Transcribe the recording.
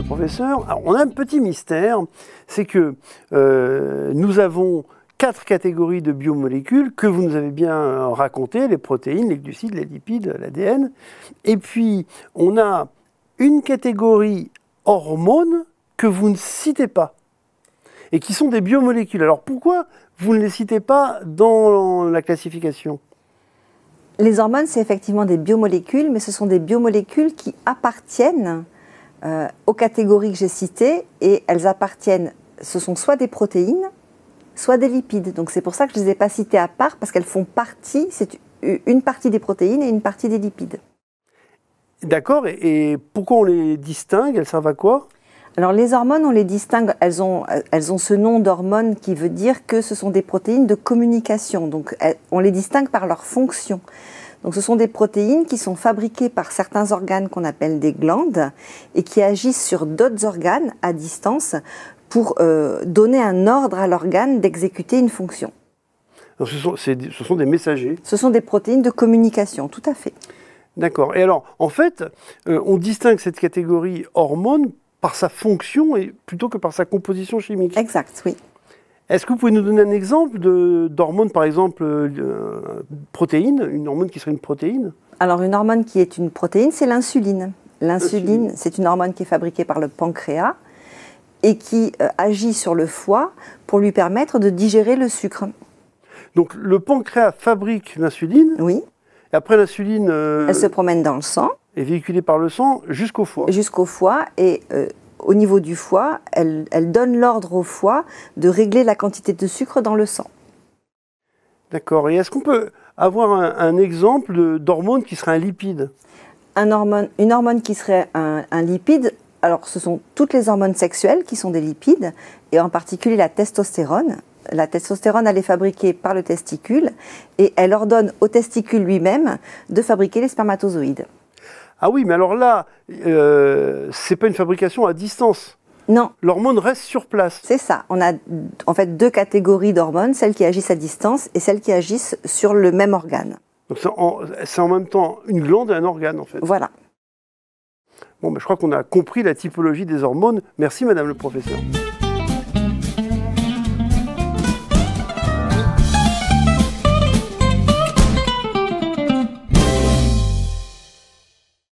professeur. Alors, on a un petit mystère, c'est que nous avons 4 catégories de biomolécules que vous nous avez bien racontées, les protéines, les glucides, les lipides, l'ADN. Et puis, on a une catégorie hormones que vous ne citez pas et qui sont des biomolécules. Alors pourquoi vous ne les citez pas dans la classification ? Les hormones, c'est effectivement des biomolécules, mais ce sont des biomolécules qui appartiennent aux catégories que j'ai citées, et elles appartiennent, ce sont soit des protéines, soit des lipides. Donc c'est pour ça que je ne les ai pas citées à part, parce qu'elles font partie, c'est une partie des protéines et une partie des lipides. D'accord, et pourquoi on les distingue? Elles servent à quoi? Alors les hormones, on les distingue, elles ont ce nom d'hormones qui veut dire que ce sont des protéines de communication. Donc on les distingue par leur fonction. Donc ce sont des protéines qui sont fabriquées par certains organes qu'on appelle des glandes et qui agissent sur d'autres organes à distance pour donner un ordre à l'organe d'exécuter une fonction. Alors, ce sont des messagers. Ce sont des protéines de communication, tout à fait. D'accord. Et alors, en fait, on distingue cette catégorie hormones par sa fonction et plutôt que par sa composition chimique. Exact, oui. Est-ce que vous pouvez nous donner un exemple d'hormone, par exemple, protéine, une hormone qui serait une protéine? Alors, une hormone qui est une protéine, c'est l'insuline. L'insuline, c'est une hormone qui est fabriquée par le pancréas et qui agit sur le foie pour lui permettre de digérer le sucre. Donc, le pancréas fabrique l'insuline. Oui. Et après, l'insuline... elle se promène dans le sang. Est véhiculée par le sang jusqu'au foie. Jusqu'au foie, et au niveau du foie, elle donne l'ordre au foie de régler la quantité de sucre dans le sang. D'accord. Et est-ce qu'on peut avoir un exemple d'hormone qui serait un lipide? Une hormone qui serait un lipide, alors ce sont toutes les hormones sexuelles qui sont des lipides, et en particulier la testostérone. La testostérone, elle est fabriquée par le testicule, et elle ordonne au testicule lui-même de fabriquer les spermatozoïdes. Ah oui, mais alors là, c'est pas une fabrication à distance. Non. L'hormone reste sur place. C'est ça. On a en fait 2 catégories d'hormones, celles qui agissent à distance et celles qui agissent sur le même organe. Donc c'est en même temps une glande et un organe, en fait. Voilà. Bon, ben, je crois qu'on a compris la typologie des hormones. Merci, Madame le professeur.